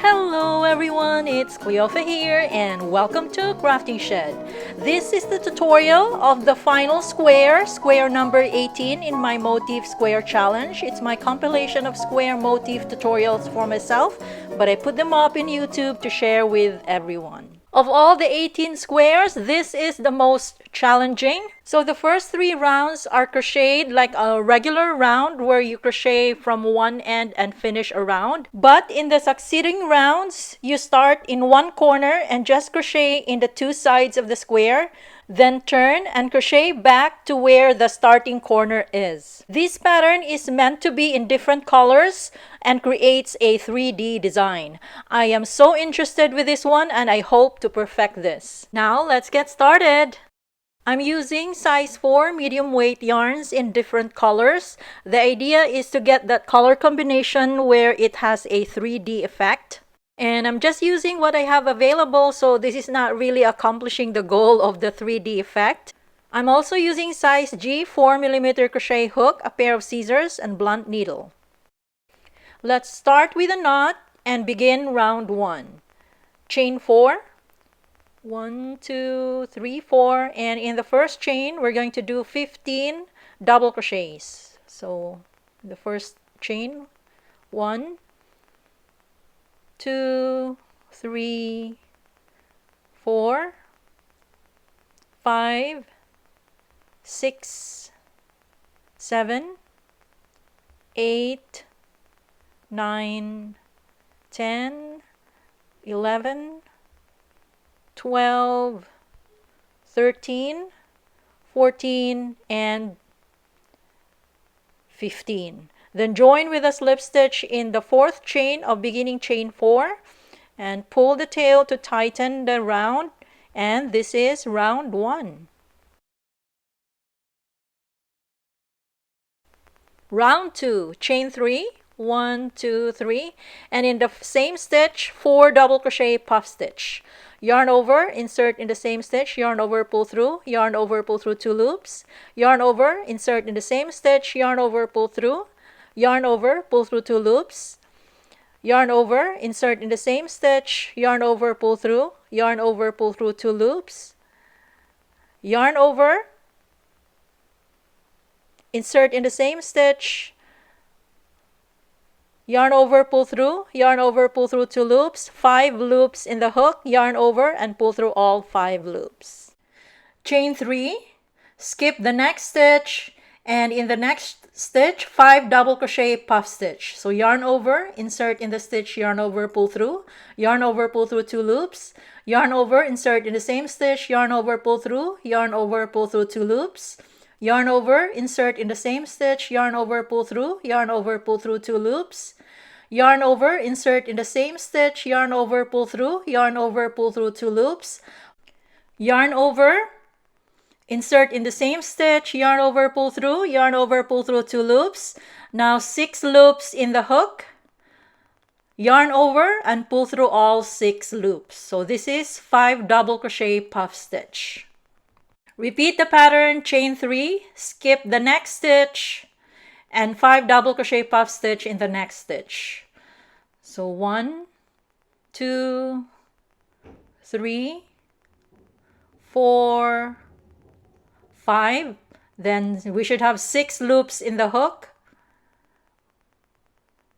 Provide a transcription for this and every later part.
Hello everyone, it's Cleofa here and welcome to Crafting Shed. This is the tutorial of the final square number 18 in my motif square challenge. It's my compilation of square motif tutorials for myself, but I put them up in YouTube to share with everyone. Of all the 18 squares, this is the most challenging. So the first 3 rounds are crocheted like a regular round where you crochet from one end and finish a round. But in the succeeding rounds, you start in one corner and just crochet in the 2 sides of the square, then turn and crochet back to where the starting corner is. This pattern is meant to be in different colors and creates a 3D design. I am so interested with this one and I hope to perfect this. Now let's get started. I'm using size 4 medium weight yarns in different colors. The idea is to get that color combination where it has a 3D effect. And I'm just using what I have available, so this is not really accomplishing the goal of the 3D effect. I'm also using size G 4mm crochet hook, a pair of scissors, and blunt needle. Let's start with a knot and begin round 1. Chain 4. 1, 2, 3, 4, and in the first chain we're going to do 15 double crochets. So the first chain, 1, 2, 3, 4, 5, 6, 7, 8, 9, 10, 11, 12, 13, 14, and 15. Then join with a slip stitch in the 4th chain of beginning chain 4 and pull the tail to tighten the round, and this is round 1. Round 2, chain 3, 1, 2, 3, and in the same stitch 4 double crochet puff stitch. Yarn over, insert in the same stitch, yarn over, pull through, yarn over, pull through 2 loops, yarn over, insert in the same stitch, yarn over, pull through, yarn over, pull through 2 loops, yarn over, insert in the same stitch, yarn over, pull through, yarn over, pull through 2 loops, yarn over, insert in the same stitch, yarn over, pull through, yarn over, pull through 2 loops, 5 loops in the hook, yarn over, and pull through all 5 loops. Chain 3, skip the next stitch, and in the next stitch, 5 double crochet puff stitch. So yarn over, insert in the stitch, yarn over, pull through, yarn over, pull through 2 loops, yarn over, insert in the same stitch, yarn over, pull through, yarn over, pull through 2 loops, yarn over, insert in the same stitch, yarn over, pull through, yarn over, pull through 2 loops, yarn over, insert in the same stitch, yarn over, pull through, yarn over, pull through 2 loops, yarn over, insert in the same stitch, yarn over, pull through, yarn over, pull through 2 loops. Now 6 loops in the hook, yarn over, and pull through all 6 loops. So this is 5 double crochet puff stitch. Repeat the pattern, chain 3, skip the next stitch, and 5 double crochet puff stitch in the next stitch. So 1, 2, 3, 4, 5. Then we should have 6 loops in the hook.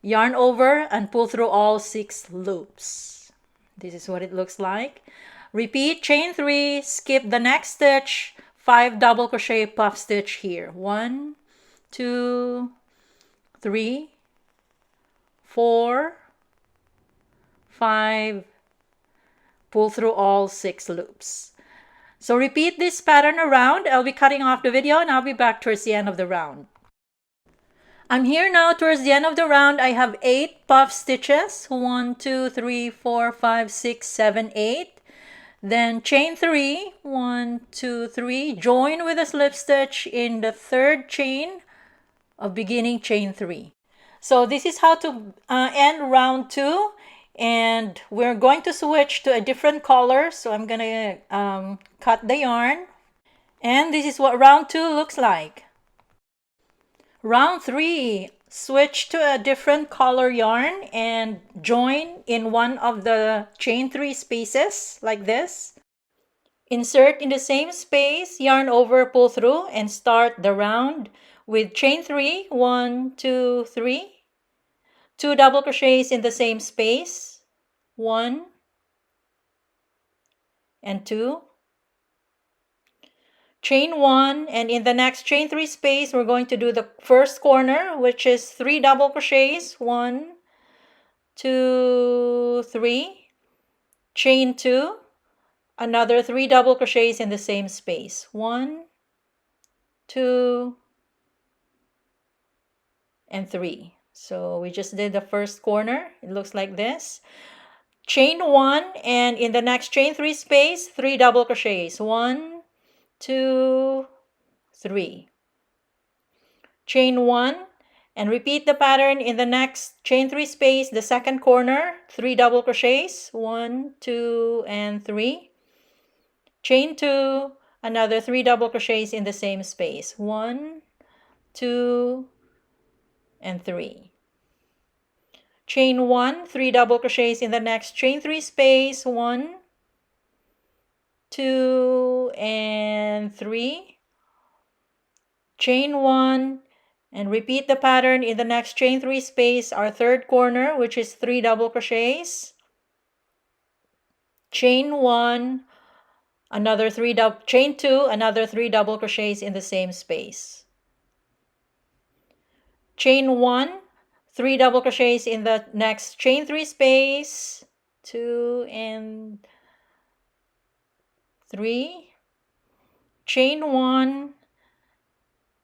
Yarn over and pull through all 6 loops. This is what it looks like. Repeat, chain 3, skip the next stitch, 5 double crochet puff stitch here. 1, 2, 3, 4, 5, pull through all 6 loops. So repeat this pattern around. I'll be cutting off the video and I'll be back towards the end of the round. I'm here now towards the end of the round. I have 8 puff stitches. 1, 2, 3, 4, 5, 6, 7, 8. Then chain 3, 1, 2, 3, join with a slip stitch in the 3rd chain of beginning chain 3. So this is how to end round 2, and we're going to switch to a different color. So I'm gonna cut the yarn, and this is what round 2 looks like. Round 3, Switch to a different color yarn and join in one of the chain 3 spaces like this. Insert in the same space, yarn over, pull through, and start the round with chain 3, 1, 2, 3, 2 double crochets in the same space, 1 and 2, chain 1, and in the next chain 3 space we're going to do the first corner, which is 3 double crochets, 1, 2, 3, chain 2, another 3 double crochets in the same space, 1, 2, and 3. So we just did the first corner. It looks like this. Chain 1, and in the next chain 3 space, 3 double crochets, 1, 2, 3. Chain 1, and repeat the pattern in the next chain 3 space, the second corner, 3 double crochets, 1, 2, and 3. Chain 2, another 3 double crochets in the same space, 1, 2, and 3. Chain 1, 3 double crochets in the next chain 3 space, 1, 2, and 3. Chain 1, and repeat the pattern in the next chain 3 space, our third corner, which is 3 double crochets. Chain 1, another chain 2, another 3 double crochets in the same space. Chain 1, 3 double crochets in the next chain 3 space, 2 and 3, chain 1,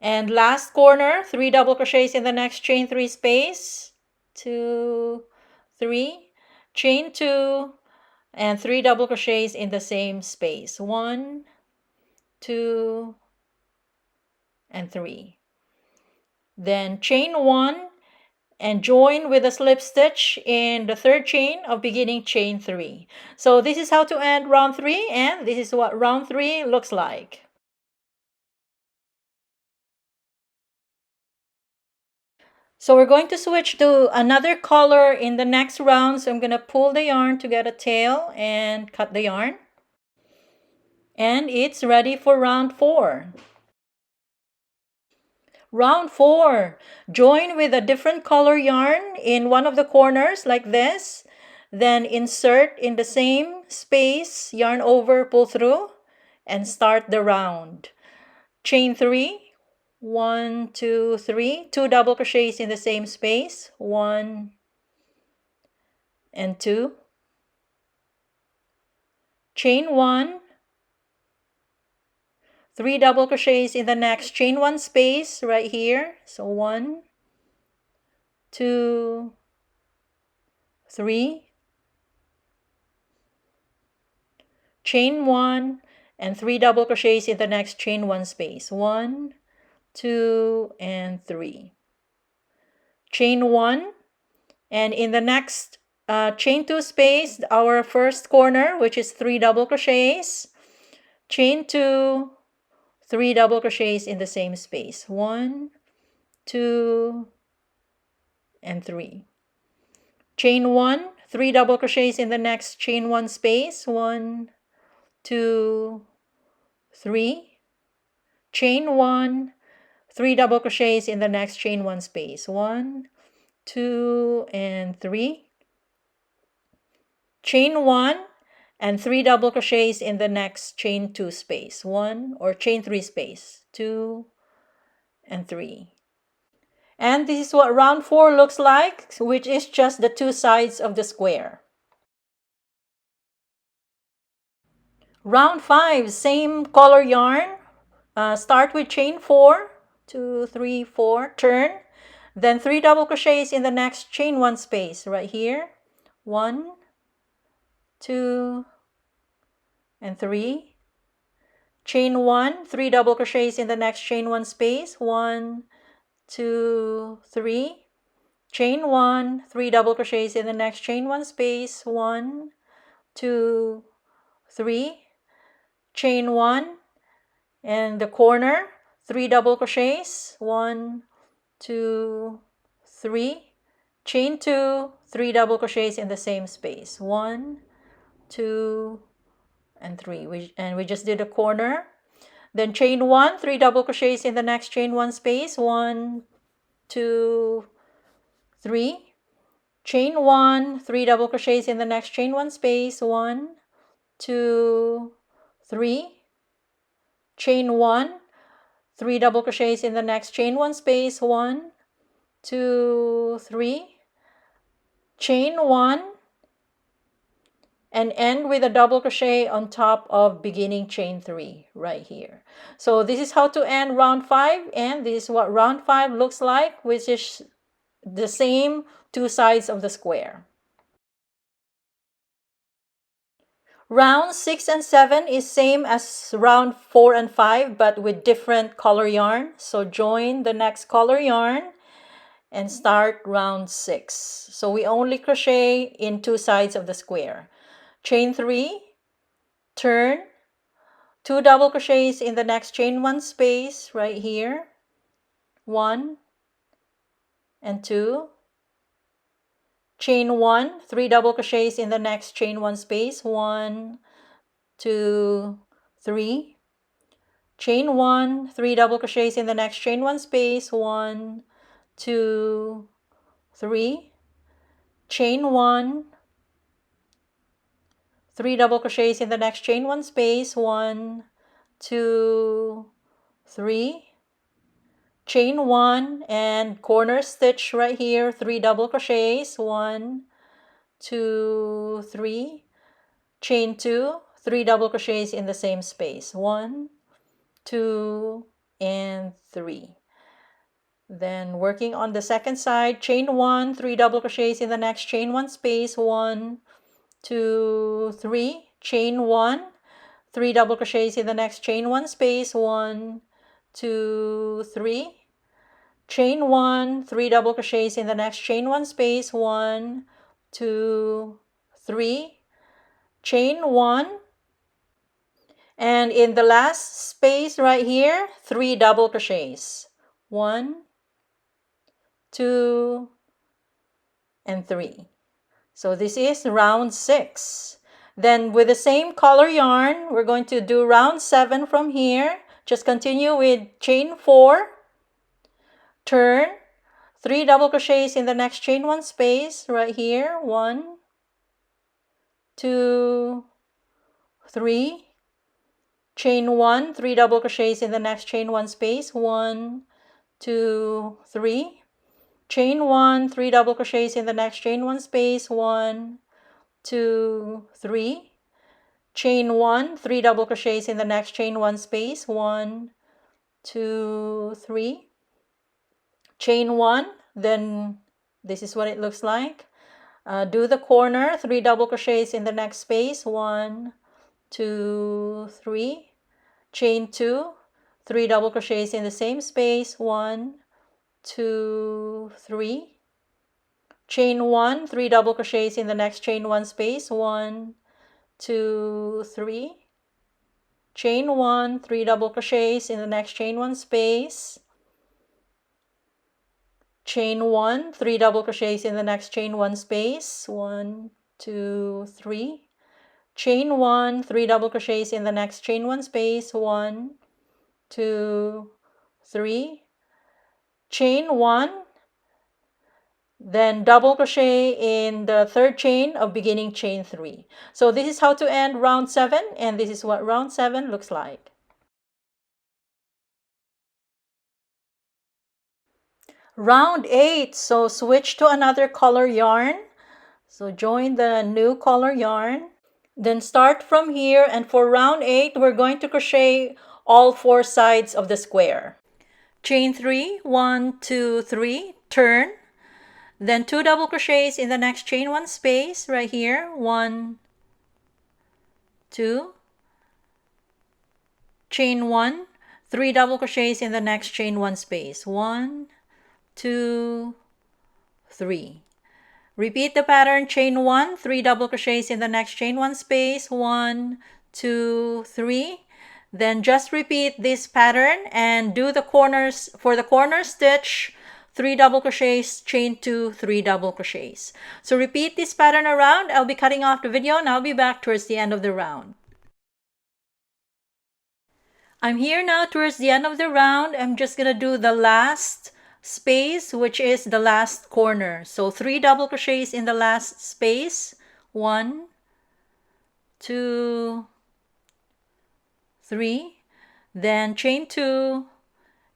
and last corner, 3 double crochets in the next chain 3 space, 2, 3, chain 2, and 3 double crochets in the same space, 1, 2, and 3. Then chain 1 and join with a slip stitch in the third chain of beginning chain 3. So this is how to end round 3, and this is what round 3 looks like. So we're going to switch to another color in the next round. So I'm going to pull the yarn to get a tail and cut the yarn. And it's ready for round 4. Round 4, join with a different color yarn in one of the corners like this. Then insert in the same space, yarn over, pull through, and start the round. Chain 3, 1, 2, 3, 2 double crochets in the same space, 1 and 2. Chain 1, 3 double crochets in the next chain 1 space right here. So 1, 2, 3. Chain 1 and 3 double crochets in the next chain 1 space. 1, 2, and 3. Chain 1, and in the next chain 2 space, our first corner, which is 3 double crochets. Chain 2, 3 double crochets in the same space. 1, 2, and 3. Chain 1, 3 double crochets in the next chain 1 space. 1, 2, 3. Chain 1, 3 double crochets in the next chain 1 space. 1, 2, and 3. Chain 1 and 3 double crochets in the next chain 2 space. 1 or chain 3 space. 2 and 3. And this is what round 4 looks like, which is just the two sides of the square. Round 5, same color yarn. Start with chain 4, 2, 3, 4, turn. Then 3 double crochets in the next chain 1 space right here. 1, 2, and 3. Chain 1, 3 double crochets in the next chain 1 space. 1, 2, 3. Chain 1, 3 double crochets in the next chain 1 space. 1, 2, 3. Chain 1 and the corner, 3 double crochets. 1, 2, 3, chain 2, 3 double crochets in the same space. 1, 2, and 3. We just did a corner. Then chain 1, 3 double crochets in the next chain 1 space. 1, 2, 3. Chain 1, 3 double crochets in the next chain 1 space. 1, 2, 3. Chain 1, 3 double crochets in the next chain 1 space. 1, 2, 3. Chain 1 and end with a double crochet on top of beginning chain 3 right here. So this is how to end round 5, and this is what round 5 looks like, which is the same two sides of the square. Round 6 and 7 is same as round 4 and 5, but with different color yarn. So join the next color yarn and start round 6. So we only crochet in two sides of the square. Chain 3, turn, 2 double crochets in the next chain 1 space right here. 1 and 2. Chain 1, 3 double crochets in the next chain 1 space. 1, 2, 3. Chain 1, 3 double crochets in the next chain 1 space. 1, 2, 3. Chain 1, 3 double crochets in the next chain 1 space. 1, 2, 3. Chain 1 and corner stitch right here, 3 double crochets. 1, 2, 3. Chain 2, 3 double crochets in the same space. 1, 2, and 3. Then working on the second side, chain 1, 3 double crochets in the next chain 1 space. 1, 2, 3. Chain 1, 3 double crochets in the next chain 1 space. 1, 2, 3. Chain 1, 3 double crochets in the next chain 1 space. 1, 2, 3. Chain 1. And in the last space right here, 3 double crochets. 1, 2, and 3. So this is round 6. Then with the same color yarn, we're going to do round 7 from here. Just continue with chain 4, turn, 3 double crochets in the next chain 1 space right here. 1, 2, 3. Chain 1, 3 double crochets in the next chain 1 space. 1, 2, 3. Chain 1, 3 double crochets in the next chain 1 space. 1, 2, 3. Chain 1, 3 double crochets in the next chain 1 space. 1, 2, 3. Chain 1, then this is what it looks like. Do the corner, 3 double crochets in the next space. 1, 2, 3. Chain 2, 3 double crochets in the same space. 1, 2, 3. Chain 1, 3 double crochets in the next chain 1 space. 1, 2, 3. Chain 1, 3 double crochets in the next chain 1 space. Chain 1, 3 double crochets in the next chain 1 space. 1, 2, 3. Chain 1, 3 double crochets in the next chain 1 space. 1, 2, 3. Chain 1, then double crochet in the third chain of beginning chain 3. So this is how to end round 7, and this is what round 7 looks like. Round 8, so switch to another color yarn. So join the new color yarn. Then start from here, and for round 8, we're going to crochet all 4 sides of the square. Chain 3, 1, 2, 3, turn. Then 2 double crochets in the next chain 1 space right here. 1, 2. Chain 1, 3 double crochets in the next chain 1 space. 1, 2, 3. Repeat the pattern, chain 1, 3 double crochets in the next chain 1 space. 1, 2, 3. Then just repeat this pattern and do the corners. For the corner stitch, 3 double crochets, chain 2, 3 double crochets. So repeat this pattern around. I'll be cutting off the video and I'll be back towards the end of the round. I'm here now towards the end of the round. I'm just gonna do the last space, which is the last corner. So 3 double crochets in the last space. 1, 2, 3. Then chain 2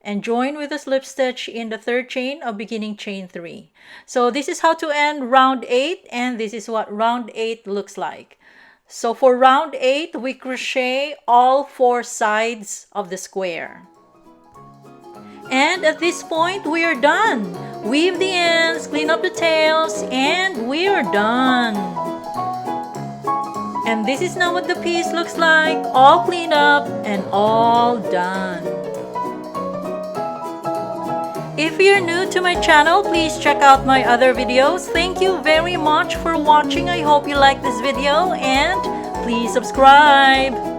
and join with a slip stitch in the third chain of beginning chain 3. So this is how to end round 8, and this is what round 8 looks like. So for round 8, we crochet all 4 sides of the square. And at this point, we are done. Weave the ends, clean up the tails, and we are done. And this is now what the piece looks like, all cleaned up and all done. If you're new to my channel, please check out my other videos. Thank you very much for watching. I hope you like this video and please subscribe.